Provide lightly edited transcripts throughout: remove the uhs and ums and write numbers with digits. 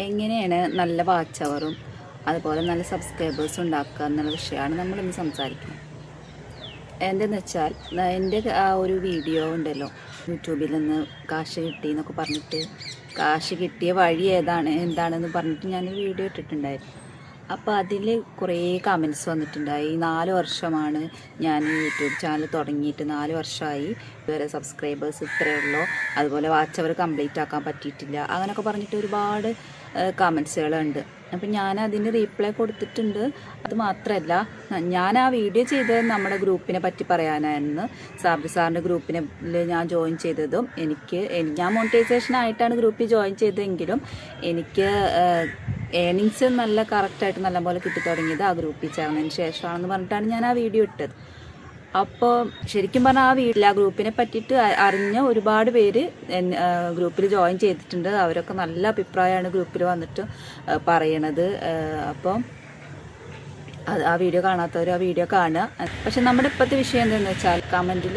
എങ്ങനെയാണ് നല്ല വാച്ച് അവറും അതുപോലെ നല്ല സബ്സ്ക്രൈബേഴ്സും ഉണ്ടാക്കുക എന്നുള്ള വിഷയമാണ് നമ്മളിന്ന് സംസാരിക്കുന്നത്. എന്തെന്ന് വെച്ചാൽ എൻ്റെ ആ ഒരു വീഡിയോ ഉണ്ടല്ലോ, യൂട്യൂബിൽ നിന്ന് കാശ് കിട്ടി എന്നൊക്കെ പറഞ്ഞിട്ട് കാശ് കിട്ടിയ വഴി എന്താണെന്ന് പറഞ്ഞിട്ട് ഞാനൊരു വീഡിയോ ഇട്ടിട്ടുണ്ടായിരുന്നു. അപ്പോൾ അതിൽ കുറേ കമൻറ്റ്സ് വന്നിട്ടുണ്ടായി. 4 വർഷമാണ് ഞാൻ യൂട്യൂബ് ചാനൽ തുടങ്ങിയിട്ട്, 4 വർഷമായി, ഇതുവരെ സബ്സ്ക്രൈബേഴ്സ് ഇത്രയേ ഉള്ളൂ, അതുപോലെ വാച്ച് അവർ കംപ്ലീറ്റ് ആക്കാൻ പറ്റിയിട്ടില്ല, അങ്ങനെയൊക്കെ പറഞ്ഞിട്ട് ഒരുപാട് കമൻറ്റ്സുകളുണ്ട്. അപ്പം ഞാൻ അതിന് റീപ്ലൈ കൊടുത്തിട്ടുണ്ട്. അത് മാത്രമല്ല, ഞാൻ ആ വീഡിയോ ചെയ്തത് നമ്മുടെ ഗ്രൂപ്പിനെ പറ്റി പറയാനായിരുന്നു. സാബിർ സാറിൻ്റെ ഗ്രൂപ്പിൽ ഞാൻ ജോയിൻ ചെയ്തതും ഞാൻ മോണിറ്റൈസേഷൻ ആയിട്ടാണ് ഗ്രൂപ്പിൽ ജോയിൻ ചെയ്തതെങ്കിലും എനിക്ക് ഏണിങ്സ് നല്ല കറക്റ്റായിട്ട് നല്ലപോലെ കിട്ടി തുടങ്ങിയത് ആ ഗ്രൂപ്പിൽ ചേർന്നതിന് ശേഷമാണെന്ന് പറഞ്ഞിട്ടാണ് ഞാൻ ആ വീഡിയോ ഇട്ടത്. അപ്പോൾ ശരിക്കും പറഞ്ഞാൽ ആ ഗ്രൂപ്പിനെ പറ്റിയിട്ട് അറിഞ്ഞ ഒരുപാട് പേര് ഗ്രൂപ്പിൽ ജോയിൻ ചെയ്തിട്ടുണ്ട്. അവരൊക്കെ നല്ല അഭിപ്രായമാണ് ഗ്രൂപ്പിൽ വന്നിട്ട് പറയണത്. അപ്പോൾ ആ വീഡിയോ കാണാത്തവർ ആ വീഡിയോ കാണുക. പക്ഷെ നമ്മുടെ ഇപ്പോഴത്തെ വിഷയം എന്താണെന്ന് വെച്ചാൽ, കമൻറ്റിൽ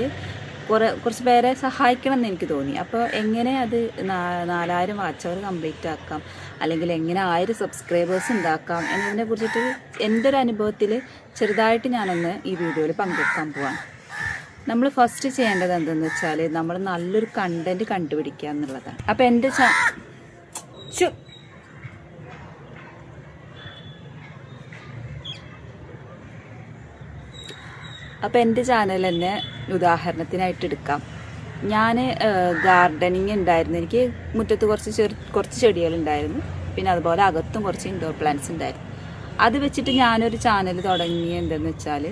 കുറച്ച് പേരെ സഹായിക്കണം എന്ന് എനിക്ക് തോന്നി. അപ്പോൾ എങ്ങനെ അത് 4000 വാച്ച് അവർ കംപ്ലീറ്റ് ആക്കാം, അല്ലെങ്കിൽ എങ്ങനെ 1000 സബ്സ്ക്രൈബേഴ്സ് ഉണ്ടാക്കാം എന്നതിനെ കുറിച്ചിട്ട് എൻ്റെ ഒരു അനുഭവത്തിൽ ചെറുതായിട്ട് ഞാനൊന്ന് ഈ വീഡിയോയിൽ പങ്കെടുക്കാൻ പോവാണ്. നമ്മൾ ഫസ്റ്റ് ചെയ്യേണ്ടത് എന്തെന്ന് വെച്ചാൽ, നമ്മൾ നല്ലൊരു കണ്ടൻറ്റ് കണ്ടുപിടിക്കുക എന്നുള്ളതാണ്. അപ്പോൾ എൻ്റെ ചാനൽ തന്നെ ഉദാഹരണത്തിനായിട്ട് എടുക്കാം. ഞാൻ ഗാർഡനിങ് ഉണ്ടായിരുന്നു. എനിക്ക് മുറ്റത്ത് കുറച്ച് ചെടികളുണ്ടായിരുന്നു. പിന്നെ അതുപോലെ അകത്തും കുറച്ച് ഇൻഡോർ പ്ലാന്റ്സ് ഉണ്ടായിരുന്നു. അത് വെച്ചിട്ട് ഞാനൊരു ചാനൽ തുടങ്ങി. എന്തെന്ന് വെച്ചാൽ,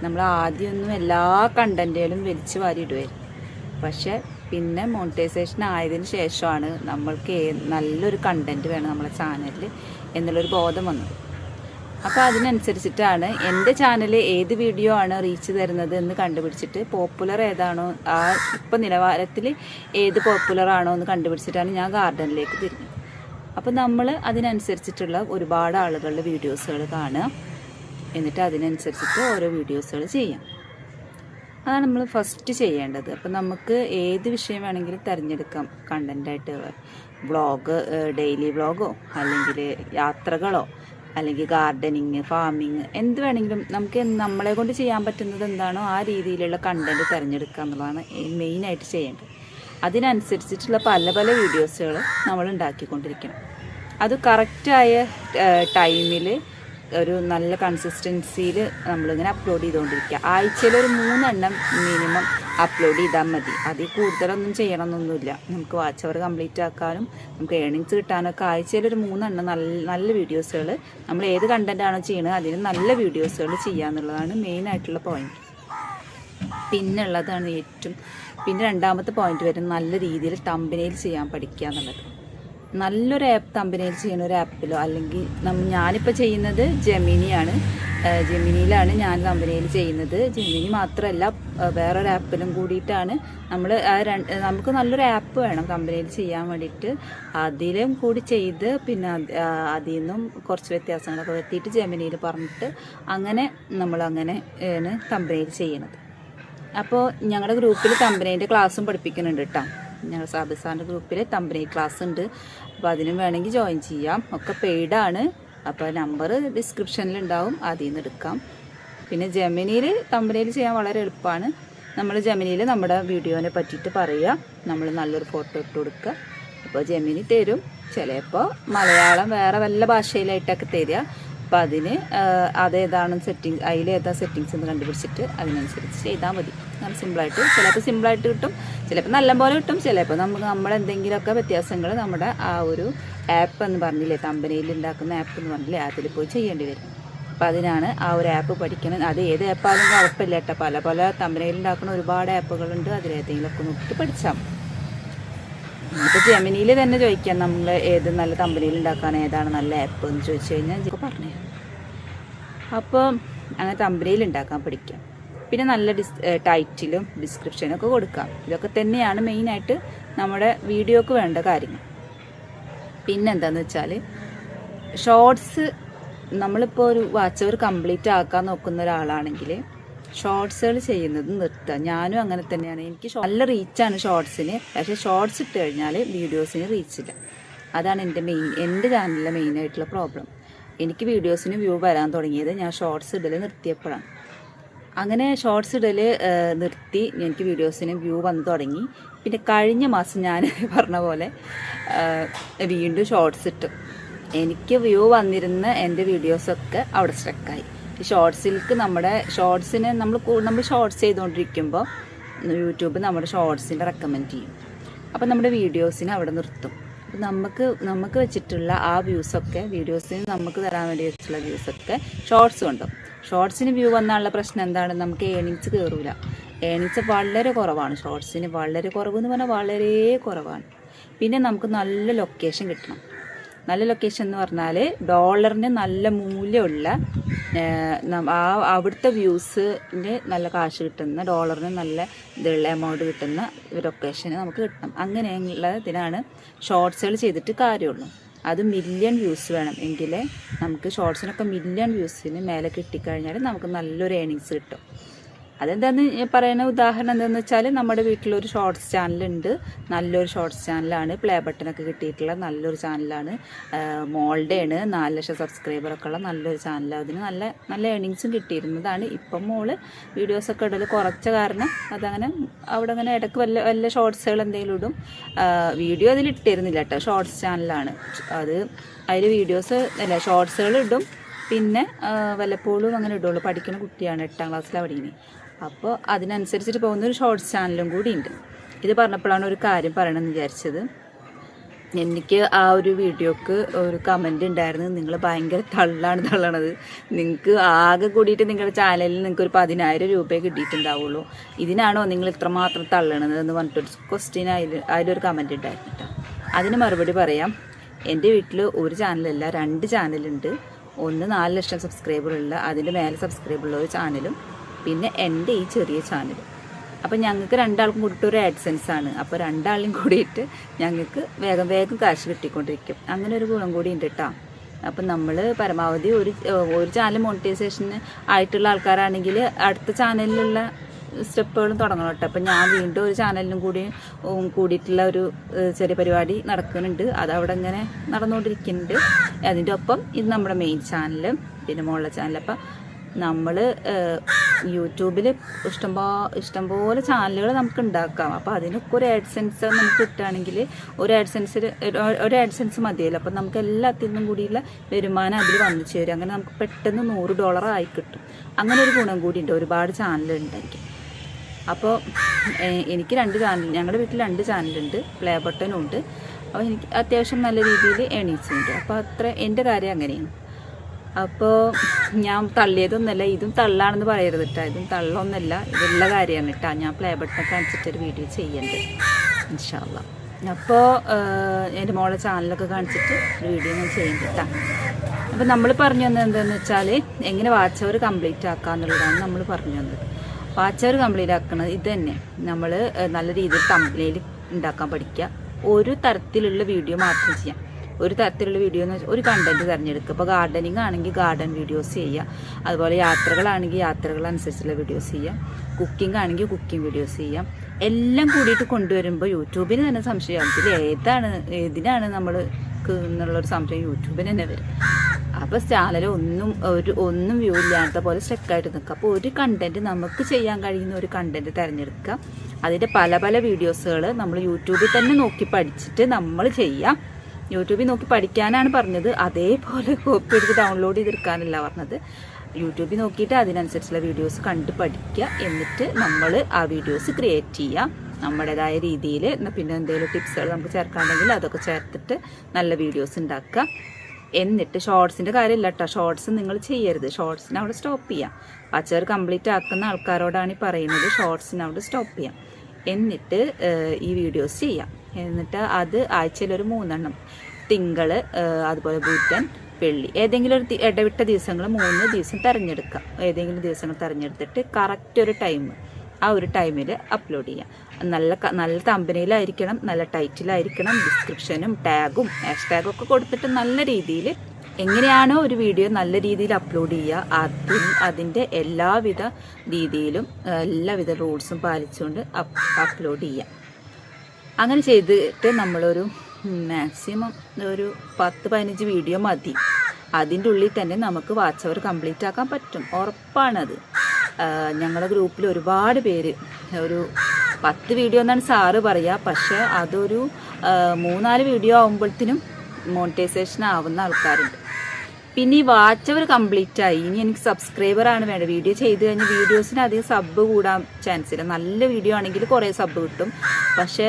നമ്മൾ ആദ്യമൊന്നും എല്ലാ കണ്ടൻറ്റുകളും വലിച്ചു വാരി ഇടുമായിരുന്നു. പക്ഷേ പിന്നെ മോണിറ്റൈസേഷൻ ആയതിന് ശേഷമാണ് നമ്മൾക്ക് നല്ലൊരു കണ്ടൻറ്റ് വേണം നമ്മളെ ചാനലിൽ എന്നുള്ളൊരു ബോധം വന്നത്. അപ്പോൾ അതിനനുസരിച്ചിട്ടാണ് എൻ്റെ ചാനൽ ഏത് വീഡിയോ ആണ് റീച്ച് തരുന്നത് എന്ന് കണ്ടുപിടിച്ചിട്ട്, പോപ്പുലർ ഏതാണോ, ആ ഇപ്പം നിലവാരത്തിൽ ഏത് പോപ്പുലറാണോ എന്ന് കണ്ടുപിടിച്ചിട്ടാണ് ഞാൻ ഗാർഡനിലേക്ക് തിരിഞ്ഞത്. അപ്പോൾ നമ്മൾ അതിനനുസരിച്ചിട്ടുള്ള ഒരുപാട് ആളുകളുടെ വീഡിയോസുകൾ കാണുക, എന്നിട്ട് അതിനനുസരിച്ചിട്ട് ഓരോ വീഡിയോസുകൾ ചെയ്യാം. അതാണ് നമ്മൾ ഫസ്റ്റ് ചെയ്യേണ്ടത്. അപ്പോൾ നമുക്ക് ഏത് വിഷയം വേണമെങ്കിലും തിരഞ്ഞെടുക്കാം കണ്ടൻറ്റായിട്ട്. വ്ളോഗ്, ഡെയിലി വ്ളോഗോ, അല്ലെങ്കിൽ യാത്രകളോ, അല്ലെങ്കിൽ ഗാർഡനിങ്, ഫാമിങ്, എന്ത് വേണമെങ്കിലും നമുക്ക് നമ്മളെ കൊണ്ട് ചെയ്യാൻ പറ്റുന്നത് എന്താണോ ആ രീതിയിലുള്ള കണ്ടൻറ്റ് തിരഞ്ഞെടുക്കുക എന്നുള്ളതാണ് മെയിനായിട്ട് ചെയ്യേണ്ടത്. അതിനനുസരിച്ചിട്ടുള്ള പല പല വീഡിയോസുകൾ നമ്മൾ ഉണ്ടാക്കിക്കൊണ്ടിരിക്കണം. അത് കറക്റ്റായ ടൈമിൽ ഒരു നല്ല കൺസിസ്റ്റൻസിയിൽ നമ്മളിങ്ങനെ അപ്ലോഡ് ചെയ്തുകൊണ്ടിരിക്കുക. ആഴ്ചയിൽ ഒരു 3 എണ്ണം മിനിമം അപ്ലോഡ് ചെയ്താൽ മതി. അതിൽ കൂടുതലൊന്നും ചെയ്യണമെന്നൊന്നുമില്ല. നമുക്ക് വാച്ച് അവർ കംപ്ലീറ്റ് ആക്കാനും നമുക്ക് ഏണിങ്സ് കിട്ടാനൊക്കെ ആഴ്ചയിൽ ഒരു 3 എണ്ണം നല്ല വീഡിയോസുകൾ, നമ്മൾ ഏത് കണ്ടൻറ്റാണോ ചെയ്യുന്നത് അതിന് നല്ല വീഡിയോസുകൾ ചെയ്യുക എന്നുള്ളതാണ് മെയിനായിട്ടുള്ള പോയിൻറ്റ്. പിന്നെ രണ്ടാമത്തെ പോയിന്റ് വരുന്നത് നല്ല രീതിയിൽ തമ്പനെയിൽ ചെയ്യാൻ പഠിക്കുക എന്നുള്ളത്. നല്ലൊരു തമ്പനെയിൽ ചെയ്യുന്ന ഒരു ആപ്പിലോ, അല്ലെങ്കിൽ ഞാനിപ്പോൾ ചെയ്യുന്നത് ജെമിനിയാണ്. ജെമിനിയിലാണ് ഞാൻ തമ്പനെയിൽ ചെയ്യുന്നത്. ജെമിനി മാത്രമല്ല, വേറൊരു ആപ്പിലും കൂടിയിട്ടാണ് നമുക്ക് നല്ലൊരു ആപ്പ് വേണം തമ്പനെയിൽ ചെയ്യാൻ വേണ്ടിയിട്ട്. അതിലും കൂടി ചെയ്ത് പിന്നെ അതിൽ നിന്നും കുറച്ച് വ്യത്യാസങ്ങളൊക്കെ വരുത്തിയിട്ട് ജെമിനിയിൽ പറഞ്ഞിട്ട് അങ്ങനെയാണ് തമ്പനെയിൽ ചെയ്യണത്. അപ്പോൾ ഞങ്ങളുടെ ഗ്രൂപ്പിൽ തമ്പനെയിൻ്റെ ക്ലാസ്സും പഠിപ്പിക്കുന്നുണ്ട് കേട്ടോ. ഞങ്ങൾ സാബിർ സാറിൻ്റെ ഗ്രൂപ്പിൽ തമ്പനെയിൽ ക്ലാസ് ഉണ്ട്. അപ്പോൾ അതിനും വേണമെങ്കിൽ ജോയിൻ ചെയ്യാം. ഒക്കെ പെയ്ഡാണ്. അപ്പോൾ നമ്പർ ഡിസ്ക്രിപ്ഷനിലുണ്ടാവും, അതിൽ നിന്ന് എടുക്കാം. പിന്നെ ജെമിനിയിൽ തമ്പനെയിൽ ചെയ്യാൻ വളരെ എളുപ്പമാണ്. നമ്മൾ ജെമിനിയിൽ നമ്മുടെ വീഡിയോനെ പറ്റിയിട്ട് പറയുക, നമ്മൾ നല്ലൊരു ഫോട്ടോ ഇട്ട് കൊടുക്കുക. അപ്പോൾ ജെമിനി തരും. ചിലപ്പോൾ മലയാളം വേറെ വല്ല ഭാഷയിലായിട്ടൊക്കെ തരിക. അപ്പോൾ അതിന് അതേതാണ് അതിലേതാ സെറ്റിങ്സ് എന്ന് കണ്ടുപിടിച്ചിട്ട് അതിനനുസരിച്ച് ചെയ്താൽ മതി. നല്ല സിമ്പിളായിട്ട്, ചിലപ്പോൾ സിമ്പിളായിട്ട് കിട്ടും, ചിലപ്പോൾ നല്ലപോലെ കിട്ടും, ചിലപ്പോൾ നമ്മളെന്തെങ്കിലുമൊക്കെ വ്യത്യാസങ്ങൾ നമ്മുടെ ആ ഒരു ആപ്പ് എന്ന് പറഞ്ഞില്ലേ, തമ്പനെയിൽ ഉണ്ടാക്കുന്ന ആപ്പ് എന്ന് പറഞ്ഞില്ലേ, അതിൽ പോയി ചെയ്യേണ്ടി വരും. അപ്പോൾ അതിനാണ് ആ ഒരു ആപ്പ് പഠിക്കണം. അത് ഏത് ആപ്പാലും കുഴപ്പമില്ല കേട്ടോ. പല പല തമ്പനെയിൽ ഉണ്ടാക്കുന്ന ഒരുപാട് ആപ്പുകളുണ്ട്. അതിലേതെങ്കിലുമൊക്കെ നോക്കിയിട്ട് പഠിച്ചാൽ മതി. ഇപ്പോൾ ജെമിനിയിൽ തന്നെ ചോദിക്കാം, നമ്മൾ ഏത് നല്ല തമ്പനെയിൽ ഉണ്ടാക്കാൻ ഏതാണ് നല്ല ആപ്പ് എന്ന് ചോദിച്ചു കഴിഞ്ഞാൽ ഞാൻ പറഞ്ഞു. അപ്പോൾ അങ്ങനെ തമ്പനെയിൽ ഉണ്ടാക്കാൻ പഠിക്കാം. പിന്നെ നല്ല ടൈറ്റിലും ഡിസ്ക്രിപ്ഷനും ഒക്കെ കൊടുക്കാം. ഇതൊക്കെ തന്നെയാണ് മെയിനായിട്ട് നമ്മുടെ വീഡിയോക്ക് വേണ്ട കാര്യങ്ങൾ. പിന്നെന്താണെന്ന് വെച്ചാൽ, ഷോർട്സ്, നമ്മളിപ്പോൾ ഒരു വാച്ച് അവർ കംപ്ലീറ്റ് ആക്കാൻ നോക്കുന്ന ഒരാളാണെങ്കിൽ ഷോർട്സുകൾ ചെയ്യുന്നത് നിർത്തുക. ഞാനും അങ്ങനെ തന്നെയാണ്. എനിക്ക് നല്ല റീച്ചാണ് ഷോർട്സിന്. പക്ഷേ ഷോർട്സ് ഇട്ട് കഴിഞ്ഞാൽ വീഡിയോസിന് റീച്ചില്ല. അതാണ് എൻ്റെ ചാനലിലെ മെയിനായിട്ടുള്ള പ്രോബ്ലം. എനിക്ക് വീഡിയോസിന് വ്യൂ വരാൻ തുടങ്ങിയത് ഞാൻ ഷോർട്സ് ഇടൽ നിർത്തിയപ്പോഴാണ്. അങ്ങനെ ഷോർട്സ് ഇടൽ നിർത്തി എനിക്ക് വീഡിയോസിന് വ്യൂ വന്നു തുടങ്ങി. പിന്നെ കഴിഞ്ഞ മാസം ഞാൻ പറഞ്ഞ പോലെ വീണ്ടും ഷോർട്സ് ഇട്ടു. എനിക്ക് വ്യൂ വന്നിരുന്ന എൻ്റെ വീഡിയോസൊക്കെ അവിടെ സ്ട്രക്കായി. ഈ ഷോർട്സിലേക്ക് നമ്മൾ ഷോർട്സ് ചെയ്തുകൊണ്ടിരിക്കുമ്പോൾ യൂട്യൂബ് നമ്മുടെ ഷോർട്സിൻ്റെ റെക്കമെൻഡ് ചെയ്യും. അപ്പോൾ നമ്മുടെ വീഡിയോസിനെ അവിടെ നിർത്തും. അപ്പോൾ നമുക്ക് വെച്ചിട്ടുള്ള ആ വ്യൂസൊക്കെ, വീഡിയോസിന് നമുക്ക് തരാൻ വേണ്ടി വെച്ചിട്ടുള്ള വ്യൂസൊക്കെ ഷോർട്സ് കൊണ്ടും. ഷോർട്സിന് വ്യൂ വന്നാലുള്ള പ്രശ്നം എന്താണ്? നമുക്ക് ഏണിങ്സ് കയറൂല. ഏണിങ്സ് വളരെ കുറവാണ്. ഷോർട്സിന് വളരെ കുറവ് എന്ന് പറഞ്ഞാൽ വളരെ കുറവാണ്. പിന്നെ നമുക്ക് നല്ല ലൊക്കേഷൻ കിട്ടണം. നല്ല ലൊക്കേഷൻ എന്ന് പറഞ്ഞാൽ ഡോളറിന് നല്ല മൂല്യമുള്ള അവിടുത്തെ വ്യൂസിന് നല്ല കാശ് കിട്ടുന്ന, ഡോളറിന് നല്ല ഇതുള്ള എമൗണ്ട് കിട്ടുന്ന ലൊക്കേഷന് നമുക്ക് കിട്ടണം. അങ്ങനെയുള്ള ഇതിനാണ് ഷോർട്സുകൾ ചെയ്തിട്ട് കാര്യമുള്ളൂ. അത് മില്യൺ വ്യൂസ് വേണം എങ്കിലേ നമുക്ക് ഷോർട്സിനൊക്കെ മില്യൺ വ്യൂസിന് മേലെ കിട്ടിക്കഴിഞ്ഞാൽ നമുക്ക് നല്ലൊരു ഏണിങ്സ് കിട്ടും. അതെന്താന്ന് പറയുന്ന ഉദാഹരണം എന്താണെന്ന് വെച്ചാൽ, നമ്മുടെ വീട്ടിലൊരു ഷോർട്സ് ചാനലുണ്ട്. നല്ലൊരു ഷോർട്സ് ചാനലാണ്, പ്ലേ ബട്ടനൊക്കെ കിട്ടിയിട്ടുള്ള നല്ലൊരു ചാനലാണ്. മോളുടെയാണ് 4 ലക്ഷം സബ്സ്ക്രൈബറൊക്കെ ഉള്ള നല്ലൊരു ചാനലാണ്. അതിന് നല്ല ഏണിങ്സും കിട്ടിയിരുന്നതാണ്. ഇപ്പം മോള് വീഡിയോസൊക്കെ ഇടൽ കുറച്ച കാരണം അതങ്ങനെ അവിടെ അങ്ങനെ ഇടയ്ക്ക് വല്ല ഷോർട്സുകൾ എന്തെങ്കിലും ഇടും. വീഡിയോ അതിലിട്ടിരുന്നില്ല കേട്ടോ, ഷോർട്സ് ചാനലാണ് അത്. അതിൽ ഷോർട്സുകൾ ഇടും. പിന്നെ വല്ലപ്പോഴും അങ്ങനെ ഇടുള്ളൂ. പഠിക്കുന്ന കുട്ടിയാണ്, 8ാം ക്ലാസ്സിലാണ് പഠിക്കുന്നത്. അപ്പോൾ അതിനനുസരിച്ചിട്ട് പോകുന്നൊരു ഷോർട്സ് ചാനലും കൂടി ഉണ്ട്. ഇത് പറഞ്ഞപ്പോഴാണ് ഒരു കാര്യം പറയണമെന്ന് വിചാരിച്ചത്. എനിക്ക് ആ ഒരു വീഡിയോക്ക് ഒരു കമൻ്റ് ഉണ്ടായിരുന്നു, നിങ്ങൾ ഭയങ്കര തള്ളണത്, നിങ്ങൾക്ക് ആകെ കൂടിയിട്ട് നിങ്ങളുടെ ചാനലിൽ നിങ്ങൾക്ക് ഒരു 10,000 രൂപയെ കിട്ടിയിട്ടുണ്ടാവുള്ളൂ, ഇതിനാണോ നിങ്ങൾ ഇത്രമാത്രം തള്ളണത് എന്ന് പറഞ്ഞിട്ടൊരു ക്വസ്റ്റ്യൻ അതിലൊരു കമൻ്റ് ഉണ്ടായിരുന്നു കേട്ടോ. അതിന് മറുപടി പറയാം. എൻ്റെ വീട്ടിൽ ഒരു ചാനലല്ല, 2 ചാനലുണ്ട്. ഒന്ന് 4 ലക്ഷം സബ്സ്ക്രൈബറുള്ള, അതിൻ്റെ മേലെ സബ്സ്ക്രൈബറുള്ള ഒരു ചാനലും, പിന്നെ എൻ്റെ ഈ ചെറിയ ചാനലും. അപ്പോൾ ഞങ്ങൾക്ക് 2 ആൾക്കും കൂടിയിട്ട് ഒരു ആഡ്സെൻസ് ആണ്. അപ്പോൾ 2 ആളിനും കൂടിയിട്ട് ഞങ്ങൾക്ക് വേഗം കാശ് കിട്ടിക്കൊണ്ടിരിക്കും. അങ്ങനെ ഒരു ഗുണം കൂടി ഉണ്ട് കേട്ടോ. അപ്പം നമ്മൾ പരമാവധി ഒരു ചാനൽ മോണിറ്റൈസേഷന് ആയിട്ടുള്ള ആൾക്കാരാണെങ്കിൽ അടുത്ത ചാനലിലുള്ള സ്റ്റെപ്പുകളും തുടങ്ങണം കേട്ടോ. അപ്പം ഞാൻ വീണ്ടും ഒരു ചാനലിനും കൂടിയിട്ടുള്ള ഒരു ചെറിയ പരിപാടി നടക്കുന്നുണ്ട്. അതവിടെ ഇങ്ങനെ നടന്നുകൊണ്ടിരിക്കുന്നുണ്ട്. അതിൻ്റെ ഒപ്പം ഇത് നമ്മുടെ മെയിൻ ചാനലും പിന്നെ മോളുടെ ചാനൽ. അപ്പം നമ്മൾ യൂട്യൂബിൽ ഇഷ്ടംപോലെ ചാനലുകൾ നമുക്ക് ഉണ്ടാക്കാം. അപ്പോൾ അതിനൊക്കെ ഒരു ആഡ്സെൻസ് നമുക്ക് കിട്ടുകയാണെങ്കിൽ ഒരു ആഡ്സെൻസ് മതിയല്ലോ. അപ്പം നമുക്ക് എല്ലാത്തിൽ നിന്നും കൂടിയുള്ള വരുമാനം അതിൽ വന്നു ചേരും. അങ്ങനെ നമുക്ക് പെട്ടെന്ന് $100 ആയി കിട്ടും. അങ്ങനെ ഒരു ഗുണം കൂടി ഉണ്ട്. ഒരുപാട് ചാനലുണ്ടായിരിക്കും. അപ്പോൾ എനിക്ക് 2 ചാനൽ, ഞങ്ങളുടെ വീട്ടിൽ 2 ചാനലുണ്ട്, പ്ലേ ബട്ടനും ഉണ്ട്. അപ്പോൾ എനിക്ക് അത്യാവശ്യം നല്ല രീതിയിൽ ഏണിങ്സ് ഉണ്ട്. അപ്പോൾ അത്ര എൻ്റെ കാര്യം അങ്ങനെയാണ്. അപ്പോൾ ഞാൻ തള്ളിയതൊന്നുമല്ല, ഇതും തള്ളാണെന്ന് പറയരുത് കേട്ടോ. ഇതും തള്ളൊന്നുമല്ല, ഇതുള്ള കാര്യമാണ് കേട്ടോ. ഞാൻ പ്ലേ ബട്ടനൊക്കെ കാണിച്ചിട്ടൊരു വീഡിയോ ചെയ്യുന്നുണ്ട് ഇൻഷാ അള്ളാ. അപ്പോൾ എൻ്റെ മോളെ ചാനലൊക്കെ കാണിച്ചിട്ട് ഒരു വീഡിയോ ഞാൻ ചെയ്യുന്നുണ്ട് കേട്ടോ. അപ്പോൾ നമ്മൾ പറഞ്ഞു തന്നത് എന്താണെന്ന് വെച്ചാൽ, എങ്ങനെ വാച്ച് അവർ കംപ്ലീറ്റ് ആക്കുക എന്നുള്ളതാണ് നമ്മൾ പറഞ്ഞു തന്നത്. വാച്ച് അവർ കംപ്ലീറ്റ് ആക്കുന്നത് ഇത് തന്നെ. നമ്മൾ നല്ല രീതിയിൽ തംബ്നെയിൽ ഉണ്ടാക്കാൻ പഠിക്കുക. ഒരു തരത്തിലുള്ള വീഡിയോ മാത്രം ചെയ്യാം. ഒരു തരത്തിലുള്ള വീഡിയോ എന്ന് വെച്ചാൽ ഒരു കണ്ടന്റ് തിരഞ്ഞെടുക്കുക. ഇപ്പോൾ ഗാർഡനിങ് ആണെങ്കിൽ ഗാർഡൻ വീഡിയോസ് ചെയ്യുക, അതുപോലെ യാത്രകളാണെങ്കിൽ യാത്രകളനുസരിച്ചുള്ള വീഡിയോസ് ചെയ്യാം, കുക്കിംഗ് ആണെങ്കിൽ കുക്കിംഗ് വീഡിയോസ് ചെയ്യാം. എല്ലാം കൂടിയിട്ട് കൊണ്ടുവരുമ്പോൾ യൂട്യൂബിന് തന്നെ സംശയം, ഏതിനാണ് നമ്മൾ എന്നുള്ളൊരു സംശയം യൂട്യൂബിന് തന്നെ വരും. അപ്പോൾ ചാനൽ ഒന്നും വ്യൂ ഇല്ലാത്ത പോലെ സ്റ്റക്കായിട്ട് നിൽക്കുക. അപ്പോൾ ഒരു കണ്ടന്റ് നമുക്ക് ചെയ്യാൻ കഴിയുന്ന ഒരു കണ്ടന്റ് തിരഞ്ഞെടുക്കുക. അതിൻ്റെ പല വീഡിയോസുകൾ നമ്മൾ യൂട്യൂബിൽ തന്നെ നോക്കി പഠിച്ചിട്ട് നമ്മൾ ചെയ്യാം. യൂട്യൂബിൽ നോക്കി പഠിക്കാനാണ് പറഞ്ഞത്, അതേപോലെ കോപ്പി എടുത്ത് ഡൗൺലോഡ് ചെയ്തെടുക്കാനല്ല പറഞ്ഞത്. യൂട്യൂബിൽ നോക്കിയിട്ട് അതിനനുസരിച്ചുള്ള വീഡിയോസ് കണ്ട് പഠിക്കുക. എന്നിട്ട് നമ്മൾ ആ വീഡിയോസ് ക്രിയേറ്റ് ചെയ്യുക നമ്മുടേതായ രീതിയിൽ. പിന്നെ എന്തെങ്കിലും ടിപ്സുകൾ നമുക്ക് ചേർക്കാണ്ടെങ്കിൽ അതൊക്കെ ചേർത്തിട്ട് നല്ല വീഡിയോസ് ഉണ്ടാക്കുക. എന്നിട്ട് ഷോർട്സിൻ്റെ കാര്യമില്ല കേട്ടോ, ഷോർട്സ് നിങ്ങൾ ചെയ്യരുത്. ഷോർട്സിന് അവിടെ സ്റ്റോപ്പ് ചെയ്യാം. വാച്ചർ കംപ്ലീറ്റ് ആക്കുന്ന ആൾക്കാരോടാണ് ഈ പറയുന്നത്, ഷോർട്സിന് അവിടെ സ്റ്റോപ്പ് ചെയ്യാം. എന്നിട്ട് ഈ വീഡിയോസ് ചെയ്യാം. എന്നിട്ട് അത് ആഴ്ചയിൽ ഒരു 3 എണ്ണം, തിങ്കൾ, അതുപോലെ ബുധൻ, വെള്ളി, ഏതെങ്കിലും ഒരു ഇടവിട്ട ദിവസങ്ങൾ 3 ദിവസം തിരഞ്ഞെടുക്കാം. ഏതെങ്കിലും ദിവസങ്ങൾ തിരഞ്ഞെടുത്തിട്ട് കറക്റ്റ് ഒരു ടൈം, ആ ഒരു ടൈമിൽ അപ്ലോഡ് ചെയ്യാം. നല്ല തമ്പനയിലായിരിക്കണം, നല്ല ടൈറ്റിലായിരിക്കണം, ഡിസ്ക്രിപ്ഷനും ടാഗും ഹാഷ്ടാഗും ഒക്കെ കൊടുത്തിട്ട് നല്ല രീതിയിൽ എങ്ങനെയാണോ ഒരു വീഡിയോ നല്ല രീതിയിൽ അപ്ലോഡ് ചെയ്യുക അതിൻ്റെ എല്ലാവിധ രീതിയിലും എല്ലാവിധ റൂൾസും പാലിച്ചുകൊണ്ട് അപ്ലോഡ് ചെയ്യാം. അങ്ങനെ ചെയ്തിട്ട് നമ്മളൊരു മാക്സിമം ഒരു 10-15 വീഡിയോ മതി. അതിൻ്റെ ഉള്ളിൽ തന്നെ നമുക്ക് വാച്ച് അവർ കംപ്ലീറ്റ് ആക്കാൻ പറ്റും, ഉറപ്പാണത്. ഞങ്ങളുടെ ഗ്രൂപ്പിൽ ഒരുപാട് പേര് ഒരു 10 വീഡിയോ എന്നാണ് സാറ് പറയുക, പക്ഷേ അതൊരു 3-4 വീഡിയോ ആകുമ്പോഴത്തേനും മോണിറ്റൈസേഷൻ ആവുന്ന ആൾക്കാരുണ്ട്. പിന്നെ ഈ വാച്ച് അവർ കംപ്ലീറ്റ് ആയി, ഇനി എനിക്ക് സബ്സ്ക്രൈബറാണ് വേണ്ടത്. വീഡിയോ ചെയ്ത് കഴിഞ്ഞാൽ വീഡിയോസിന് അധികം സബ് കൂടാൻ ചാൻസ് ഇല്ല. നല്ല വീഡിയോ ആണെങ്കിൽ കുറേ സബ് കിട്ടും, പക്ഷേ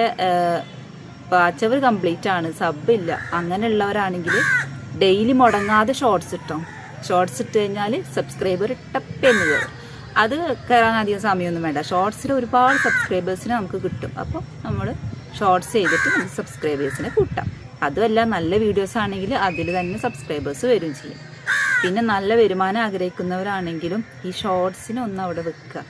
വാച്ച് അവർ കംപ്ലീറ്റ് ആണ്, സബ് ഇല്ല. അങ്ങനെയുള്ളവരാണെങ്കിൽ ഡെയിലി മുടങ്ങാതെ ഷോർട്സ് ഇട്ടോ. ഷോർട്സ് ഇട്ട് കഴിഞ്ഞാൽ സബ്സ്ക്രൈബർ ടപ്പെന്ന് കയറും. അത് കയറാൻ അധികം സമയമൊന്നും വേണ്ട. ഷോർട്സിൽ ഒരുപാട് സബ്സ്ക്രൈബേഴ്സിനെ നമുക്ക് കിട്ടും. അപ്പോൾ നമ്മൾ ഷോർട്സ് ചെയ്തിട്ട് നമുക്ക് സബ്സ്ക്രൈബേഴ്സിനെ കൂട്ടാം. അതുമല്ല, നല്ല വീഡിയോസ് ആണെങ്കിൽ അതിൽ തന്നെ സബ്സ്ക്രൈബേഴ്സ് വരും ചെയ്യും. പിന്നെ നല്ല വരുമാനം ആഗ്രഹിക്കുന്നവരാണെങ്കിലും ഈ ഷോർട്സിനെ ഒന്ന് അവിടെ വെക്കുക,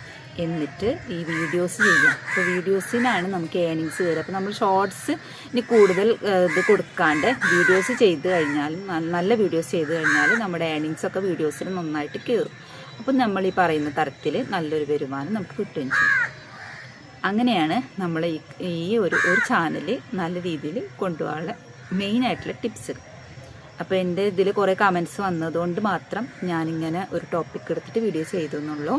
എന്നിട്ട് ഈ വീഡിയോസ് ചെയ്യാം. അപ്പോൾ വീഡിയോസിനാണ് നമുക്ക് ഏർണിങ്സ് വരിക. അപ്പോൾ നമ്മൾ ഷോർട്സ് ഇനി കൂടുതൽ ഇത് കൊടുക്കാണ്ട് വീഡിയോസ് ചെയ്ത് കഴിഞ്ഞാലും, നല്ല വീഡിയോസ് ചെയ്ത് കഴിഞ്ഞാൽ നമ്മുടെ ഏർണിങ്സൊക്കെ വീഡിയോസിൽ നന്നായിട്ട് കയറും. അപ്പം നമ്മൾ ഈ പറയുന്ന തരത്തിൽ നല്ലൊരു വരുമാനം നമുക്ക് കിട്ടുകയും ചെയ്യും. അങ്ങനെയാണ് നമ്മൾ ഈ ഒരു ചാനൽ നല്ല രീതിയിൽ കൊണ്ടുപോകാനുള്ള മെയിനായിട്ടുള്ള ടിപ്സ്. അപ്പോൾ എൻ്റെ ഇതിൽ കുറേ കമൻറ്റ്സ് വന്നതുകൊണ്ട് മാത്രം ഞാനിങ്ങനെ ഒരു ടോപ്പിക് എടുത്തിട്ട് വീഡിയോ ചെയ്തു എന്നുള്ളൂ.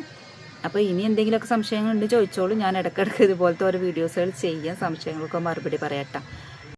അപ്പോൾ ഇനി എന്തെങ്കിലുമൊക്കെ സംശയങ്ങളുണ്ട് ചോദിച്ചോളൂ. ഞാൻ ഇടയ്ക്കിടയ്ക്ക് ഇതുപോലത്തെ ഓരോ വീഡിയോസുകൾ ചെയ്യാം, സംശയങ്ങൾക്ക് മറുപടി പറയട്ടെ.